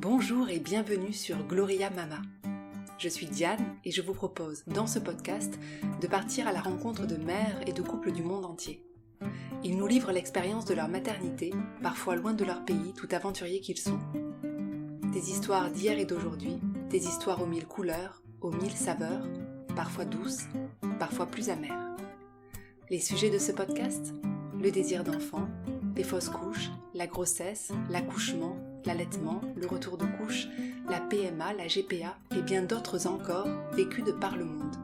Bonjour et bienvenue sur Gloria Mama. Je suis Diane et je vous propose, dans ce podcast, de partir à la rencontre de mères et de couples du monde entier. Ils nous livrent l'expérience de leur maternité, parfois loin de leur pays, tout aventuriers qu'ils sont. Des histoires d'hier et d'aujourd'hui, des histoires aux mille couleurs, aux mille saveurs, parfois douces, parfois plus amères. Les sujets de ce podcast ? Le désir d'enfant, les fausses couches, la grossesse, l'accouchement, l'allaitement, le retour de couche, la PMA, la GPA et bien d'autres encore vécus de par le monde.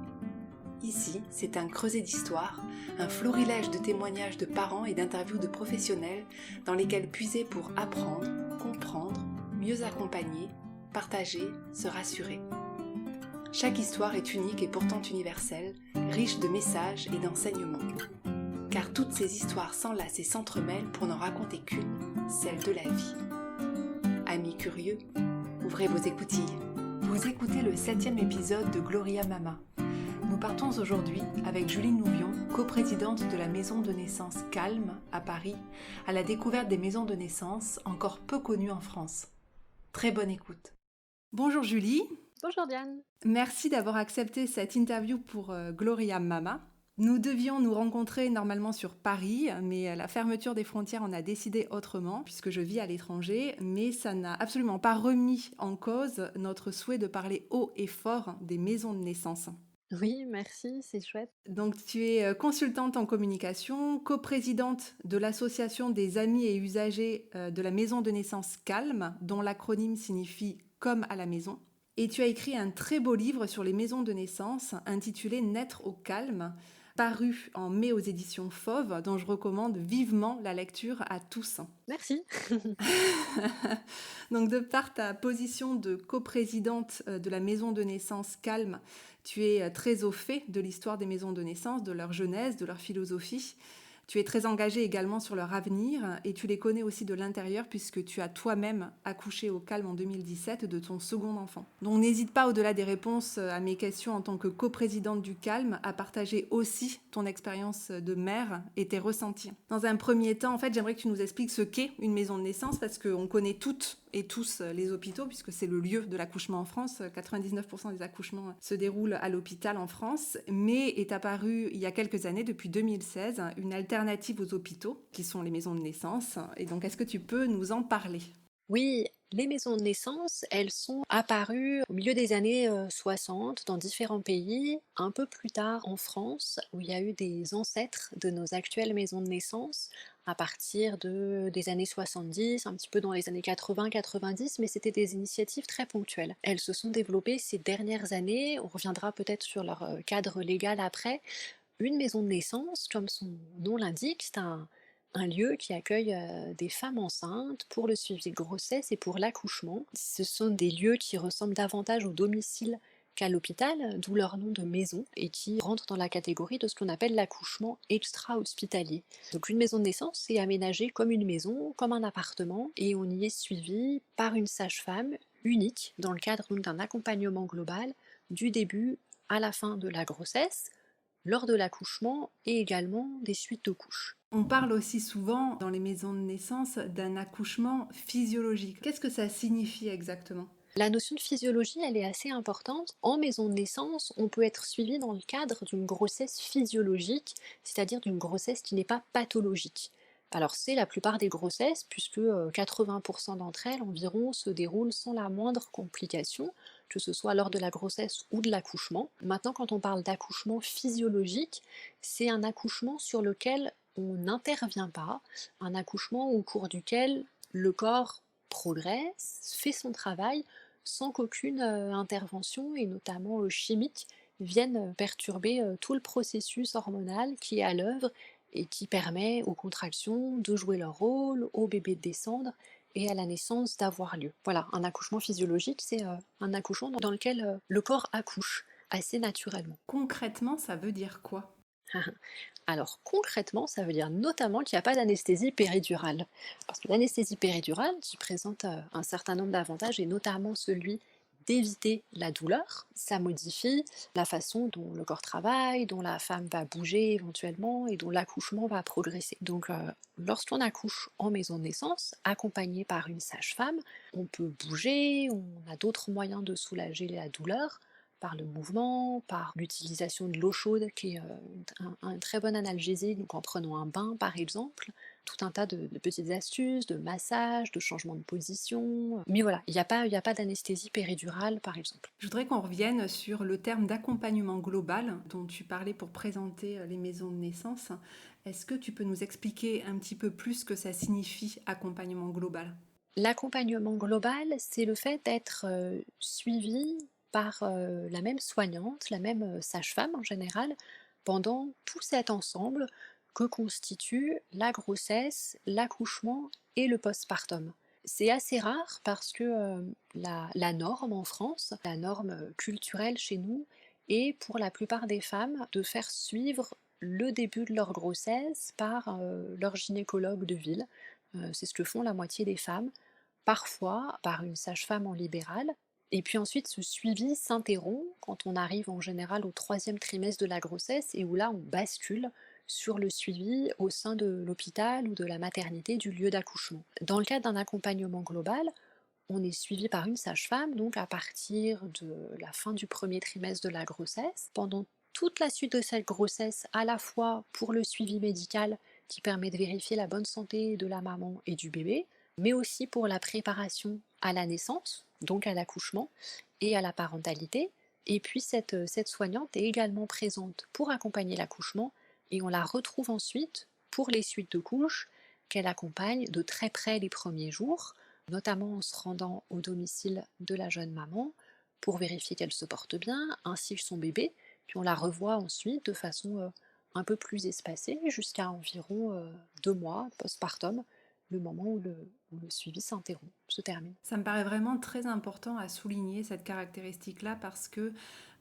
Ici, c'est un creuset d'histoires, un florilège de témoignages de parents et d'interviews de professionnels dans lesquels puiser pour apprendre, comprendre, mieux accompagner, partager, se rassurer. Chaque histoire est unique et pourtant universelle, riche de messages et d'enseignements. Car toutes ces histoires s'enlacent et s'entremêlent pour n'en raconter qu'une, celle de la vie. Amis curieux, ouvrez vos écoutilles. Vous écoutez le 7e épisode de Gloria Mama. Nous partons aujourd'hui avec Julie Nouvion, coprésidente de la maison de naissance Calme à Paris, à la découverte des maisons de naissance encore peu connues en France. Très bonne écoute. Bonjour Julie. Bonjour Diane. Merci d'avoir accepté cette interview pour Gloria Mama. Nous devions nous rencontrer normalement sur Paris, mais la fermeture des frontières en a décidé autrement, puisque je vis à l'étranger, mais ça n'a absolument pas remis en cause notre souhait de parler haut et fort des maisons de naissance. Oui, merci, c'est chouette. Donc tu es consultante en communication, coprésidente de l'association des amis et usagers de la maison de naissance Calme, dont l'acronyme signifie « Comme à la maison ». Et tu as écrit un très beau livre sur les maisons de naissance intitulé « Naître au calme », paru en mai aux éditions Fauve, dont je recommande vivement la lecture à tous. Merci. Donc de par ta position de coprésidente de la maison de naissance Calme, tu es très au fait de l'histoire des maisons de naissance, de leur genèse, de leur philosophie. Tu es très engagée également sur leur avenir et tu les connais aussi de l'intérieur puisque tu as toi-même accouché au Calme en 2017 de ton second enfant. Donc n'hésite pas, au-delà des réponses à mes questions en tant que coprésidente du Calme, à partager aussi ton expérience de mère et tes ressentis. Dans un premier temps, en fait, j'aimerais que tu nous expliques ce qu'est une maison de naissance parce qu'on connaît toutes et tous les hôpitaux puisque c'est le lieu de l'accouchement en France. 99% des accouchements se déroulent à l'hôpital en France, mais est apparue il y a quelques années, depuis 2016, une alternative aux hôpitaux qui sont les maisons de naissance. Et donc, est-ce que tu peux nous en parler ? Oui, les maisons de naissance, elles sont apparues au milieu des années 60 dans différents pays, un peu plus tard en France, où il y a eu des ancêtres de nos actuelles maisons de naissance, à partir des années 70, un petit peu dans les années 80-90, mais c'était des initiatives très ponctuelles. Elles se sont développées ces dernières années, on reviendra peut-être sur leur cadre légal après. Une maison de naissance, comme son nom l'indique, c'est un lieu qui accueille des femmes enceintes pour le suivi de grossesse et pour l'accouchement. Ce sont des lieux qui ressemblent davantage au domicile qu'à l'hôpital, d'où leur nom de maison, et qui rentrent dans la catégorie de ce qu'on appelle l'accouchement extra-hospitalier. Donc une maison de naissance est aménagée comme une maison, comme un appartement, et on y est suivi par une sage-femme unique dans le cadre d'un accompagnement global du début à la fin de la grossesse, lors de l'accouchement et également des suites de couches. On parle aussi souvent dans les maisons de naissance d'un accouchement physiologique. Qu'est-ce que ça signifie exactement ? La notion de physiologie, elle est assez importante. En maison de naissance, on peut être suivi dans le cadre d'une grossesse physiologique, c'est-à-dire d'une grossesse qui n'est pas pathologique. Alors c'est la plupart des grossesses, puisque 80% d'entre elles environ se déroulent sans la moindre complication, que ce soit lors de la grossesse ou de l'accouchement. Maintenant, quand on parle d'accouchement physiologique, c'est un accouchement sur lequel on n'intervient pas, un accouchement au cours duquel le corps progresse, fait son travail, sans qu'aucune intervention, et notamment chimique, vienne perturber tout le processus hormonal qui est à l'œuvre et qui permet aux contractions de jouer leur rôle, au bébé de descendre et à la naissance d'avoir lieu. Voilà, un accouchement physiologique, c'est un accouchement dans lequel le corps accouche assez naturellement. Concrètement, ça veut dire quoi ? Alors concrètement, ça veut dire notamment qu'il n'y a pas d'anesthésie péridurale. Parce que l'anesthésie péridurale, qui présente un certain nombre d'avantages, et notamment celui d'éviter la douleur. Ça modifie la façon dont le corps travaille, dont la femme va bouger éventuellement et dont l'accouchement va progresser. Donc lorsqu'on accouche en maison de naissance, accompagné par une sage-femme, on peut bouger, on a d'autres moyens de soulager la douleur, par le mouvement, par l'utilisation de l'eau chaude qui est un très bon analgésique, donc en prenant un bain par exemple, tout un tas de petites astuces, de massages, de changements de position. Mais voilà, il y a pas d'anesthésie péridurale par exemple. Je voudrais qu'on revienne sur le terme d'accompagnement global dont tu parlais pour présenter les maisons de naissance. Est-ce que tu peux nous expliquer un petit peu plus ce que ça signifie accompagnement global? L'accompagnement global, c'est le fait d'être suivi par la même soignante, la même sage-femme en général, pendant tout cet ensemble que constitue la grossesse, l'accouchement et le postpartum. C'est assez rare parce que la norme en France, la norme culturelle chez nous, est pour la plupart des femmes de faire suivre le début de leur grossesse par leur gynécologue de ville. C'est ce que font la moitié des femmes, parfois par une sage-femme en libéral. Et puis ensuite, ce suivi s'interrompt quand on arrive en général au troisième trimestre de la grossesse et où là, on bascule sur le suivi au sein de l'hôpital ou de la maternité du lieu d'accouchement. Dans le cadre d'un accompagnement global, on est suivi par une sage-femme, donc à partir de la fin du premier trimestre de la grossesse, pendant toute la suite de cette grossesse, à la fois pour le suivi médical qui permet de vérifier la bonne santé de la maman et du bébé, mais aussi pour la préparation à la naissance, donc à l'accouchement et à la parentalité. Et puis cette soignante est également présente pour accompagner l'accouchement et on la retrouve ensuite pour les suites de couches qu'elle accompagne de très près les premiers jours, notamment en se rendant au domicile de la jeune maman pour vérifier qu'elle se porte bien, ainsi que son bébé, puis on la revoit ensuite de façon un peu plus espacée, jusqu'à environ 2 mois postpartum, le moment où le suivi s'interrompt, se termine. Ça me paraît vraiment très important à souligner cette caractéristique-là parce que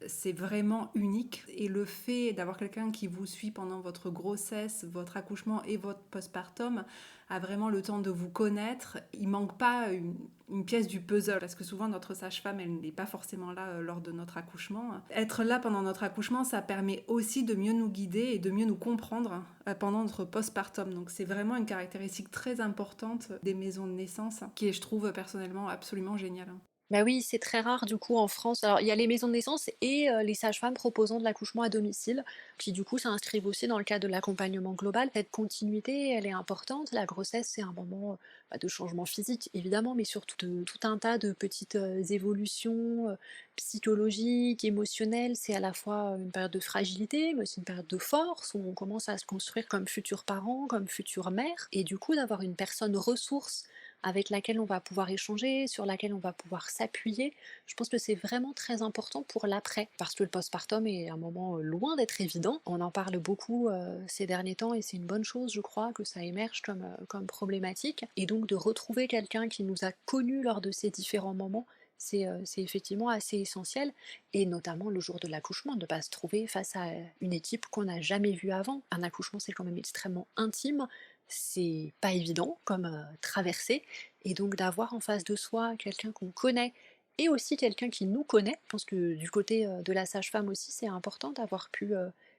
c'est vraiment unique et le fait d'avoir quelqu'un qui vous suit pendant votre grossesse, votre accouchement et votre postpartum a vraiment le temps de vous connaître. Il manque pas une pièce du puzzle parce que souvent notre sage-femme elle n'est pas forcément là lors de notre accouchement. Être là pendant notre accouchement, ça permet aussi de mieux nous guider et de mieux nous comprendre pendant notre postpartum. Donc c'est vraiment une caractéristique très importante des maisons de naissance qui est, je trouve personnellement, absolument géniale. Bah oui, c'est très rare du coup en France. Alors il y a les maisons de naissance et les sages-femmes proposant de l'accouchement à domicile, qui du coup s'inscrivent aussi dans le cadre de l'accompagnement global. Cette continuité, elle est importante. La grossesse, c'est un moment de changement physique évidemment, mais surtout de tout un tas de petites évolutions psychologiques, émotionnelles. C'est à la fois une période de fragilité, mais aussi une période de force, où on commence à se construire comme futur parent, comme future mère. Et du coup, d'avoir une personne ressource avec laquelle on va pouvoir échanger, sur laquelle on va pouvoir s'appuyer. Je pense que c'est vraiment très important pour l'après, parce que le postpartum est un moment loin d'être évident. On en parle beaucoup ces derniers temps et c'est une bonne chose, je crois, que ça émerge comme problématique. Et donc de retrouver quelqu'un qui nous a connus lors de ces différents moments, c'est effectivement assez essentiel, et notamment le jour de l'accouchement, de ne pas se trouver face à une équipe qu'on n'a jamais vue avant. Un accouchement, c'est quand même extrêmement intime, c'est pas évident comme traversée, et donc d'avoir en face de soi quelqu'un qu'on connaît et aussi quelqu'un qui nous connaît. Je pense que du côté de la sage-femme aussi, c'est important d'avoir pu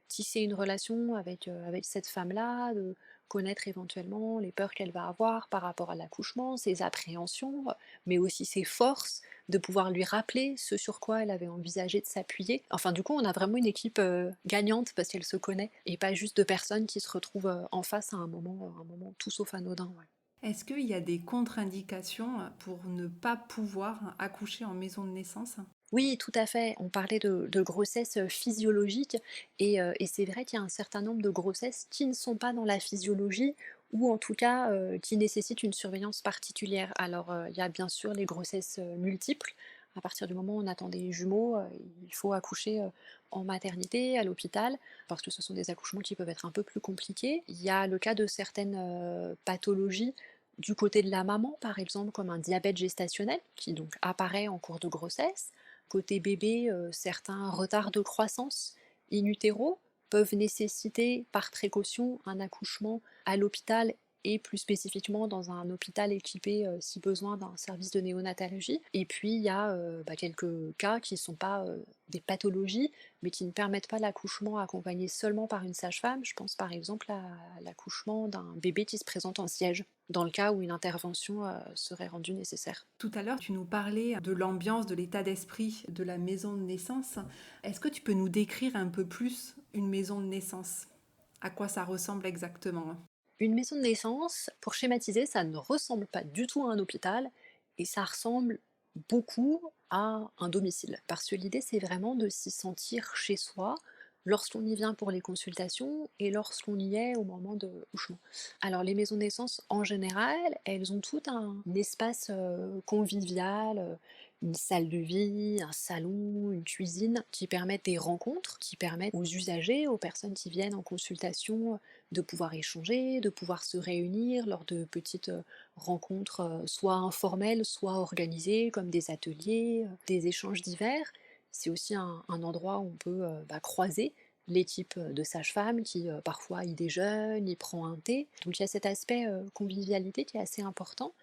tisser une relation avec cette femme-là, de connaître éventuellement les peurs qu'elle va avoir par rapport à l'accouchement, ses appréhensions, mais aussi ses forces, de pouvoir lui rappeler ce sur quoi elle avait envisagé de s'appuyer. Enfin, du coup, on a vraiment une équipe gagnante parce qu'elle se connaît et pas juste de personnes qui se retrouvent en face à un moment tout sauf anodin. Ouais. Est-ce qu'il y a des contre-indications pour ne pas pouvoir accoucher en maison de naissance? Oui, tout à fait. On parlait de grossesse physiologique et c'est vrai qu'il y a un certain nombre de grossesses qui ne sont pas dans la physiologie ou en tout cas qui nécessitent une surveillance particulière. Alors il y a bien sûr les grossesses multiples. À partir du moment où on attend des jumeaux, il faut accoucher en maternité, à l'hôpital, parce que ce sont des accouchements qui peuvent être un peu plus compliqués. Il y a le cas de certaines pathologies du côté de la maman, par exemple, comme un diabète gestationnel, qui donc apparaît en cours de grossesse. Côté bébé, certains retards de croissance in utero peuvent nécessiter par précaution un accouchement à l'hôpital et plus spécifiquement dans un hôpital équipé, si besoin, d'un service de néonatologie. Et puis il y a quelques cas qui ne sont pas des pathologies, mais qui ne permettent pas l'accouchement accompagné seulement par une sage-femme. Je pense par exemple à l'accouchement d'un bébé qui se présente en siège, dans le cas où une intervention serait rendue nécessaire. Tout à l'heure, tu nous parlais de l'ambiance, de l'état d'esprit de la maison de naissance. Est-ce que tu peux nous décrire un peu plus une maison de naissance? À quoi ça ressemble exactement? Une maison de naissance, pour schématiser, ça ne ressemble pas du tout à un hôpital et ça ressemble beaucoup à un domicile. Parce que l'idée, c'est vraiment de s'y sentir chez soi lorsqu'on y vient pour les consultations et lorsqu'on y est au moment de couchement. Alors les maisons de naissance, en général, elles ont tout un espace convivial, une salle de vie, un salon, une cuisine qui permettent des rencontres, qui permettent aux usagers, aux personnes qui viennent en consultation, de pouvoir échanger, de pouvoir se réunir lors de petites rencontres, soit informelles, soit organisées, comme des ateliers, des échanges divers. C'est aussi un endroit où on peut croiser l'équipe de sages-femmes qui parfois y déjeune, y prend un thé. Donc il y a cet aspect convivialité qui est assez important.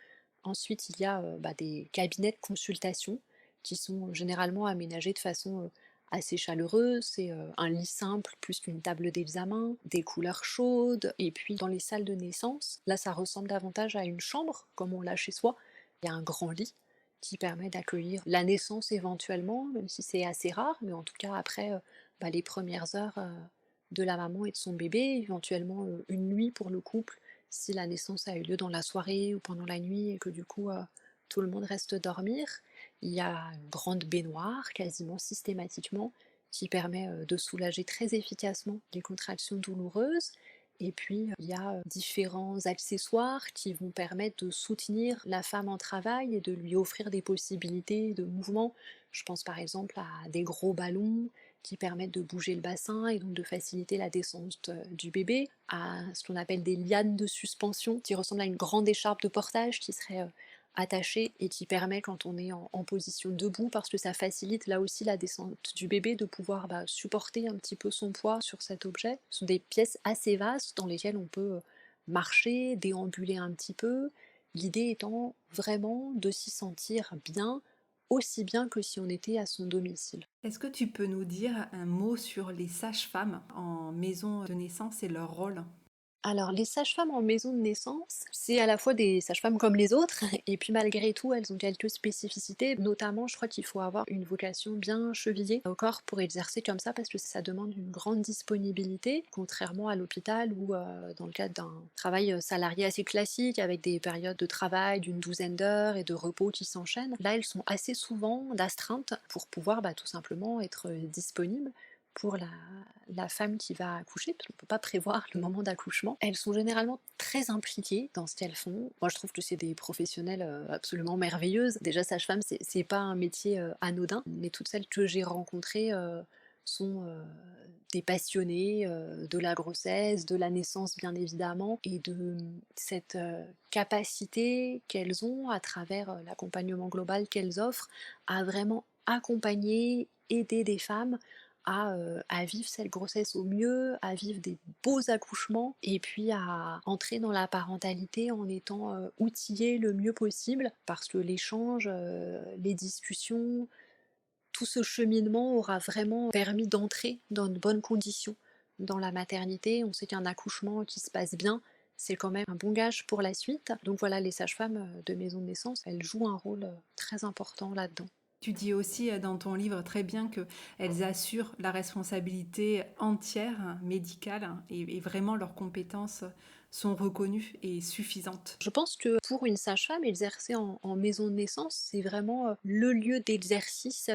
Ensuite, il y a des cabinets de consultation qui sont généralement aménagés de façon assez chaleureuse. C'est un lit simple plus qu'une table d'examen, des couleurs chaudes. Et puis dans les salles de naissance, là ça ressemble davantage à une chambre, comme on l'a chez soi. Il y a un grand lit qui permet d'accueillir la naissance éventuellement, même si c'est assez rare, mais en tout cas après les premières heures de la maman et de son bébé, éventuellement une nuit pour le couple si la naissance a eu lieu dans la soirée ou pendant la nuit et que du coup tout le monde reste dormir. Il y a une grande baignoire quasiment systématiquement qui permet de soulager très efficacement les contractions douloureuses. Et puis il y a différents accessoires qui vont permettre de soutenir la femme en travail et de lui offrir des possibilités de mouvement. Je pense par exemple à des gros ballons qui permettent de bouger le bassin et donc de faciliter la descente du bébé, à ce qu'on appelle des lianes de suspension qui ressemblent à une grande écharpe de portage qui serait attachée et qui permet quand on est en position debout, parce que ça facilite là aussi la descente du bébé, de pouvoir supporter un petit peu son poids sur cet objet. Ce sont des pièces assez vastes dans lesquelles on peut marcher, déambuler un petit peu, l'idée étant vraiment de s'y sentir bien, aussi bien que si on était à son domicile. Est-ce que tu peux nous dire un mot sur les sages-femmes en maison de naissance et leur rôle? Alors, les sages-femmes en maison de naissance, c'est à la fois des sages-femmes comme les autres, et puis malgré tout, elles ont quelques spécificités. Notamment, je crois qu'il faut avoir une vocation bien chevillée au corps pour exercer comme ça, parce que ça demande une grande disponibilité, contrairement à l'hôpital où, dans le cadre d'un travail salarié assez classique, avec des périodes de travail d'une douzaine d'heures et de repos qui s'enchaînent, là, elles sont assez souvent d'astreinte pour pouvoir tout simplement être disponibles pour la femme qui va accoucher, parce qu'on ne peut pas prévoir le moment d'accouchement. Elles sont généralement très impliquées dans ce qu'elles font. Moi, je trouve que c'est des professionnelles absolument merveilleuses. Déjà, sage-femme, c'est pas un métier anodin, mais toutes celles que j'ai rencontrées sont des passionnées de la grossesse, de la naissance bien évidemment, et de cette capacité qu'elles ont à travers l'accompagnement global qu'elles offrent à vraiment accompagner, aider des femmes à vivre cette grossesse au mieux, à vivre des beaux accouchements et puis à entrer dans la parentalité en étant outillée le mieux possible, parce que l'échange, les discussions, tout ce cheminement aura vraiment permis d'entrer dans de bonnes conditions dans la maternité. On sait qu'un accouchement qui se passe bien, c'est quand même un bon gage pour la suite. Donc voilà, les sages-femmes de maison de naissance, elles jouent un rôle très important là-dedans. Tu dis aussi dans ton livre très bien qu'elles assurent la responsabilité entière médicale et vraiment leurs compétences sont reconnues et suffisantes. Je pense que pour une sage-femme, exercer en maison de naissance, c'est vraiment le lieu d'exercice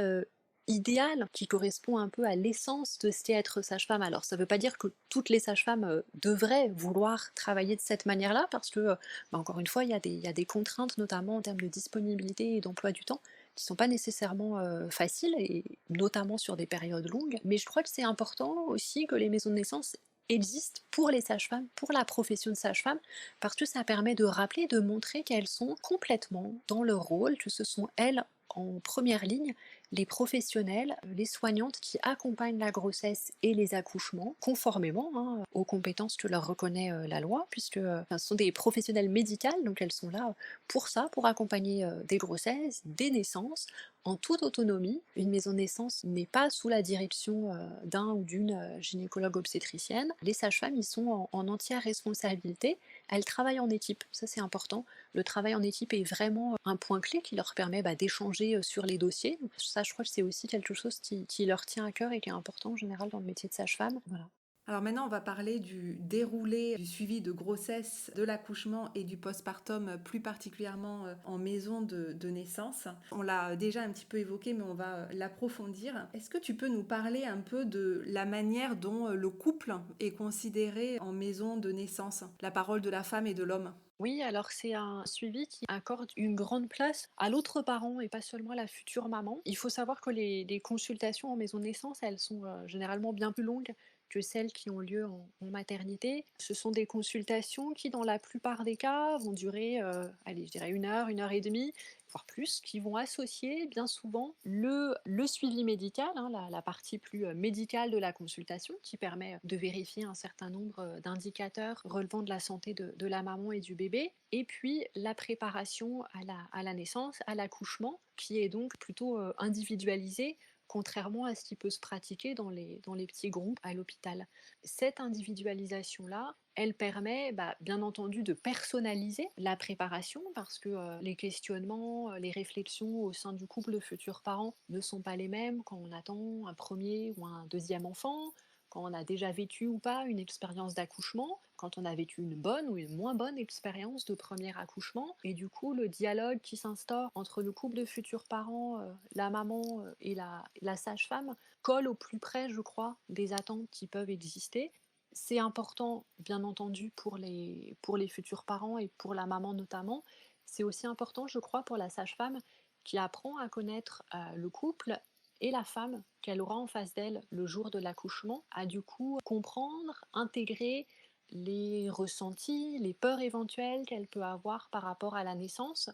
idéal qui correspond un peu à l'essence de ce qu'est être sage-femme. Alors ça ne veut pas dire que toutes les sages-femmes devraient vouloir travailler de cette manière-là, parce que, encore une fois, il y a des contraintes, notamment en termes de disponibilité et d'emploi du temps, qui ne sont pas nécessairement faciles, et notamment sur des périodes longues. Mais je crois que c'est important aussi que les maisons de naissance existent pour les sages-femmes, pour la profession de sage-femme, parce que ça permet de rappeler, de montrer qu'elles sont complètement dans leur rôle, que ce sont elles en première ligne les professionnels, les soignantes qui accompagnent la grossesse et les accouchements, conformément aux compétences que leur reconnaît la loi, puisque enfin, ce sont des professionnels médicales, donc elles sont là pour ça, pour accompagner des grossesses, des naissances, en toute autonomie. Une maison de naissance n'est pas sous la direction d'un ou d'une gynécologue obstétricienne. Les sages-femmes, ils sont en entière responsabilité. Elles travaillent en équipe, ça c'est important. Le travail en équipe est vraiment un point clé qui leur permet d'échanger sur les dossiers. Donc ça, je crois que c'est aussi quelque chose qui leur tient à cœur et qui est important en général dans le métier de sage-femme. Voilà. Alors maintenant, on va parler du déroulé du suivi de grossesse, de l'accouchement et du postpartum, plus particulièrement en maison de naissance. On l'a déjà un petit peu évoqué, mais on va l'approfondir. Est-ce que tu peux nous parler un peu de la manière dont le couple est considéré en maison de naissance, la parole de la femme et de l'homme? Oui, alors c'est un suivi qui accorde une grande place à l'autre parent et pas seulement à la future maman. Il faut savoir que les consultations en maison de naissance, elles sont généralement bien plus longues que celles qui ont lieu en maternité. Ce sont des consultations qui, dans la plupart des cas, vont durer, allez, je dirais 1 heure et demie, voire plus, qui vont associer bien souvent le suivi médical, la partie plus médicale de la consultation, qui permet de vérifier un certain nombre d'indicateurs relevant de la santé de la maman et du bébé, et puis la préparation à la naissance, à l'accouchement, qui est donc plutôt individualisée, contrairement à ce qui peut se pratiquer dans les petits groupes à l'hôpital. Cette individualisation-là, elle permet bien entendu de personnaliser la préparation parce que les questionnements, les réflexions au sein du couple de futurs parents ne sont pas les mêmes quand on attend un premier ou un deuxième enfant, quand on a déjà vécu ou pas une expérience d'accouchement, quand on a vécu une bonne ou une moins bonne expérience de premier accouchement. Et du coup, le dialogue qui s'instaure entre le couple de futurs parents, la maman et la sage-femme, colle au plus près, je crois, des attentes qui peuvent exister. C'est important, bien entendu, pour les futurs parents et pour la maman notamment. C'est aussi important, je crois, pour la sage-femme qui apprend à connaître le couple et la femme qu'elle aura en face d'elle le jour de l'accouchement, à du coup comprendre, intégrer les ressentis, les peurs éventuelles qu'elle peut avoir par rapport à la naissance,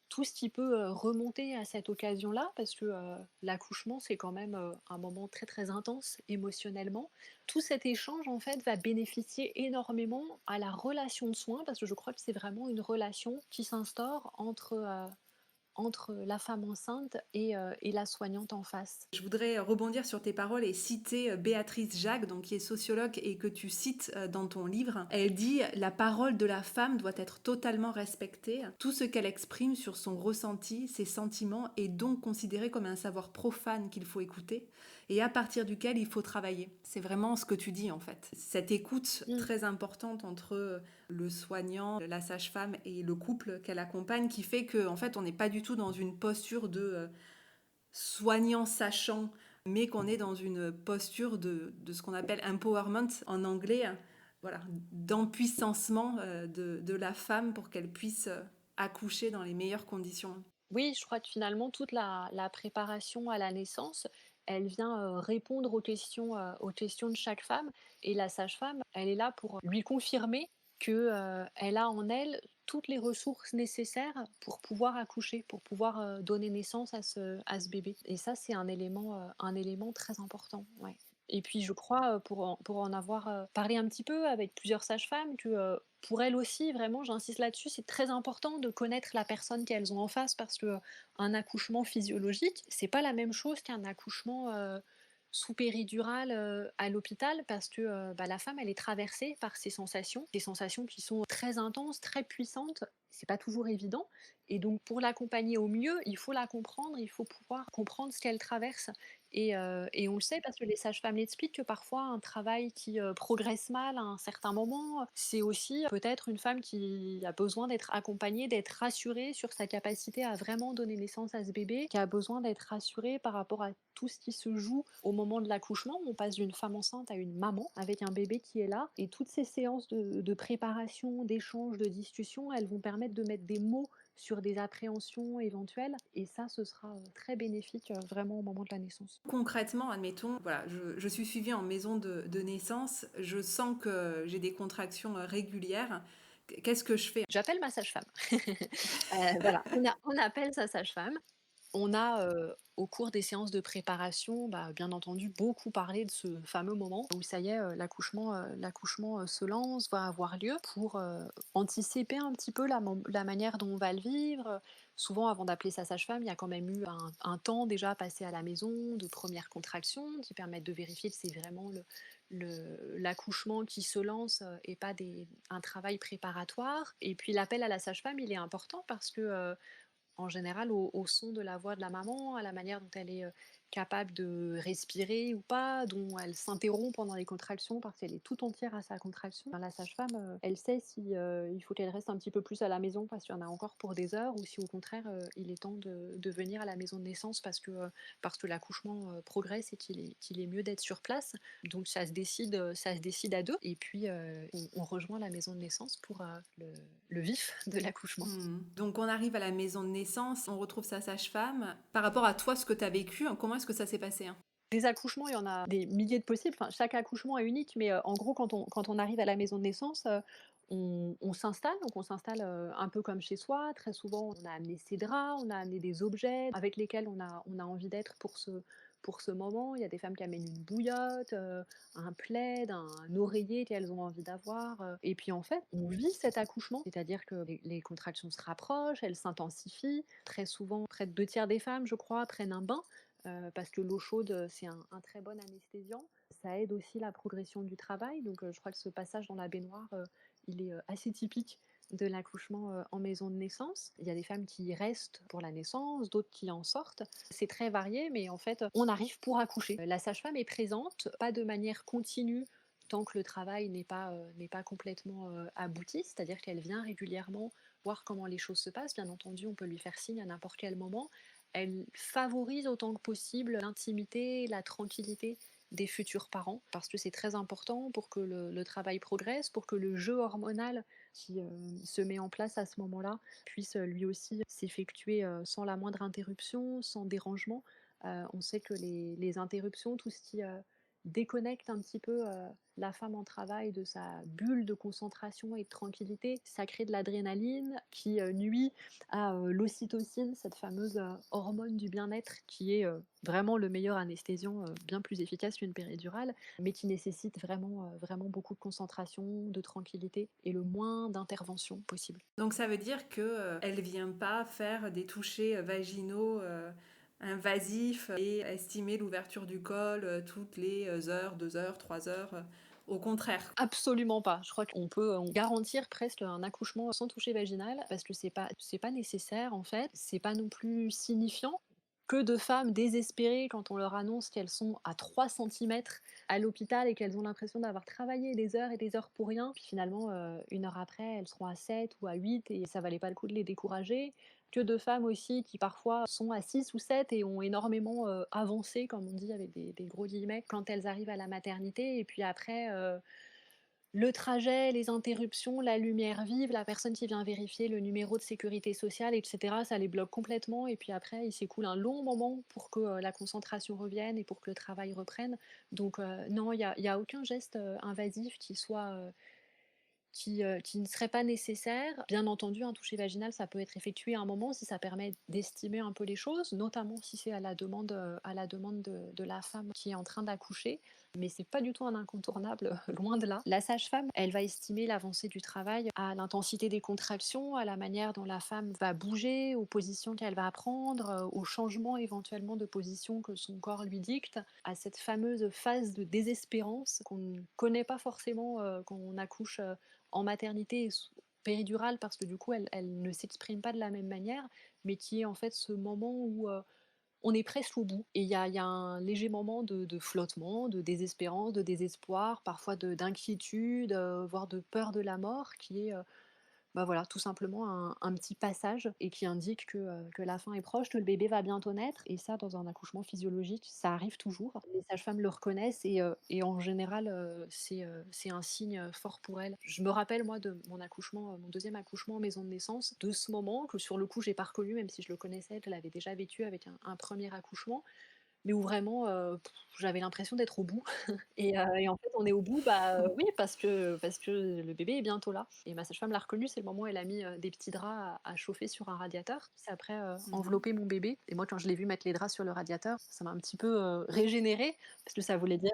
tout ce qui peut remonter à cette occasion-là, parce que l'accouchement, c'est quand même un moment très très intense émotionnellement. Tout cet échange, en fait, va bénéficier énormément à la relation de soins, parce que je crois que c'est vraiment une relation qui s'instaure entre la femme enceinte et la soignante en face. Je voudrais rebondir sur tes paroles et citer Béatrice Jacques, donc, qui est sociologue et que tu cites dans ton livre. Elle dit: la parole de la femme doit être totalement respectée. Tout ce qu'elle exprime sur son ressenti, ses sentiments, est donc considéré comme un savoir profane qu'il faut écouter et à partir duquel il faut travailler. C'est vraiment ce que tu dis en fait. Cette écoute très importante entre le soignant, la sage-femme et le couple qu'elle accompagne, qui fait qu'en fait on n'est pas du tout dans une posture de soignant sachant, mais qu'on est dans une posture de ce qu'on appelle empowerment en anglais, voilà, d'empuissancement de la femme pour qu'elle puisse accoucher dans les meilleures conditions. Oui, je crois que finalement, toute la préparation à la naissance, elle vient répondre aux questions de chaque femme. Et la sage-femme, elle est là pour lui confirmer qu'elle a en elle toutes les ressources nécessaires pour pouvoir accoucher, pour pouvoir donner naissance à ce bébé. Et ça, c'est un élément très important. Ouais. Et puis je crois, pour en avoir parlé un petit peu avec plusieurs sages-femmes, que pour elles aussi, vraiment, j'insiste là-dessus, c'est très important de connaître la personne qu'elles ont en face parce que un accouchement physiologique, c'est pas la même chose qu'un accouchement sous péridurale à l'hôpital parce que la femme, elle est traversée par ces sensations, des sensations qui sont très intenses, très puissantes. C'est pas toujours évident. Et donc, pour l'accompagner au mieux, il faut la comprendre, il faut pouvoir comprendre ce qu'elle traverse. Et on le sait parce que les sages-femmes l'expliquent que parfois un travail qui progresse mal à un certain moment, c'est aussi peut-être une femme qui a besoin d'être accompagnée, d'être rassurée sur sa capacité à vraiment donner naissance à ce bébé, qui a besoin d'être rassurée par rapport à tout ce qui se joue au moment de l'accouchement. On passe d'une femme enceinte à une maman avec un bébé qui est là. Et toutes ces séances de préparation, d'échange, de discussion, elles vont permettre de mettre des mots sur des appréhensions éventuelles. Et ça, ce sera très bénéfique vraiment au moment de la naissance. Concrètement, admettons, voilà, je suis suivie en maison de naissance, je sens que j'ai des contractions régulières. Qu'est-ce que je fais? J'appelle ma sage-femme. Voilà, on appelle sa sage-femme. On a, au cours des séances de préparation, bien entendu, beaucoup parlé de ce fameux moment où ça y est, l'accouchement, se lance, va avoir lieu pour, anticiper un petit peu la manière dont on va le vivre. Souvent, avant d'appeler sa sage-femme, il y a quand même eu un temps déjà passé à la maison de premières contractions qui permettent de vérifier que c'est vraiment l'accouchement qui se lance, et pas un travail préparatoire. Et puis l'appel à la sage-femme, il est important parce que, en général, au son de la voix de la maman, à la manière dont elle est, capable de respirer ou pas, dont elle s'interrompt pendant les contractions parce qu'elle est tout entière à sa contraction. Ben, la sage-femme, elle sait si, il faut qu'elle reste un petit peu plus à la maison parce qu'il y en a encore pour des heures ou si au contraire, il est temps de venir à la maison de naissance parce que l'accouchement, progresse et qu'il est mieux d'être sur place. Donc ça se décide à 2 et puis, on rejoint la maison de naissance pour, le vif de l'accouchement. Donc on arrive à la maison de naissance, on retrouve sa sage-femme. Par rapport à toi, ce que tu as vécu, comment est-ce que ça s'est passé, hein? Des accouchements, il y en a des milliers de possibles, enfin chaque accouchement est unique, mais en gros quand on arrive à la maison de naissance, on s'installe, donc on s'installe, un peu comme chez soi. Très souvent, on a amené ses draps, on a amené des objets avec lesquels on a envie d'être pour ce moment. Il y a des femmes qui amènent une bouillotte, un plaid, un oreiller qu'elles ont envie d'avoir, et puis en fait, on vit cet accouchement, c'est-à-dire que les contractions se rapprochent, elles s'intensifient. Très souvent, près de 2 tiers des femmes, je crois, prennent un bain. Parce que l'eau chaude, c'est un très bon anesthésiant. Ça aide aussi la progression du travail, donc je crois que ce passage dans la baignoire, il est, assez typique de l'accouchement, en maison de naissance. Il y a des femmes qui restent pour la naissance, d'autres qui en sortent. C'est très varié, mais en fait, on arrive pour accoucher. La sage-femme est présente, pas de manière continue tant que le travail n'est pas complètement, abouti, c'est-à-dire qu'elle vient régulièrement voir comment les choses se passent. Bien entendu, on peut lui faire signe à n'importe quel moment. Elle favorise autant que possible l'intimité, la tranquillité des futurs parents, parce que c'est très important pour que le travail progresse, pour que le jeu hormonal qui se met en place à ce moment-là puisse lui aussi s'effectuer sans la moindre interruption, sans dérangement. On sait que les interruptions, tout ce qui déconnecte un petit peu la femme en travail de sa bulle de concentration et de tranquillité, ça crée de l'adrénaline qui nuit à l'ocytocine, cette fameuse hormone du bien-être qui est vraiment le meilleur anesthésiant, bien plus efficace qu'une péridurale, mais qui nécessite vraiment beaucoup de concentration, de tranquillité et le moins d'intervention possible. Donc ça veut dire que elle vient pas faire des touchés vaginaux invasifs et estimer l'ouverture du col toutes les heures, 2 heures, 3 heures. Au contraire. Absolument pas. Je crois qu'on peut, garantir presque un accouchement sans toucher vaginal parce que c'est pas nécessaire en fait. C'est pas non plus signifiant. Que de femmes désespérées quand on leur annonce qu'elles sont à 3 centimètres à l'hôpital et qu'elles ont l'impression d'avoir travaillé des heures et des heures pour rien. Puis finalement, 1 heure après, elles seront à 7 ou à 8 et ça valait pas le coup de les décourager. Que de femmes aussi qui parfois sont à 6 ou 7 et ont énormément, avancé, comme on dit avec des gros guillemets, quand elles arrivent à la maternité et puis après, le trajet, les interruptions, la lumière vive, la personne qui vient vérifier le numéro de sécurité sociale et cetera, ça les bloque complètement et puis après, il s'écoule un long moment pour que, la concentration revienne et pour que le travail reprenne. Donc non, il y a aucun geste, invasif qui ne serait pas nécessaire. Bien entendu, un toucher vaginal, ça peut être effectué à un moment si ça permet d'estimer un peu les choses, notamment si c'est à la demande de la femme qui est en train d'accoucher, mais c'est pas du tout un incontournable, loin de là. La sage-femme, elle va estimer l'avancée du travail à l'intensité des contractions, à la manière dont la femme va bouger, aux positions qu'elle va prendre, aux changements éventuellement de position que son corps lui dicte, à cette fameuse phase de désespérance qu'on ne connaît pas forcément, quand on accouche, en maternité et péridurale parce que du coup elle ne s'exprime pas de la même manière, mais qui est en fait ce moment où on est presque au bout et il y a un léger moment de flottement, de désespérance, de désespoir, parfois d'inquiétude, voire de peur de la mort qui est voilà, tout simplement un petit passage et qui indique que la fin est proche, que le bébé va bientôt naître et ça, dans un accouchement physiologique, ça arrive toujours. Les sages-femmes le reconnaissent et en général, c'est un signe, fort pour elles. Je me rappelle moi de mon accouchement, mon 2e accouchement en maison de naissance, de ce moment que sur le coup j'ai pas reconnu même si je le connaissais, je l'avais déjà vécu avec un 1er accouchement. mais où vraiment, j'avais l'impression d'être au bout et en fait, on est au bout, oui, parce que le bébé est bientôt là et ma sage-femme l'a reconnu, c'est le moment où elle a mis, des petits draps à chauffer sur un radiateur. C'est après, Mhm. envelopper mon bébé et moi, quand je l'ai vu mettre les draps sur le radiateur, ça m'a un petit peu, régénérée parce que ça voulait dire,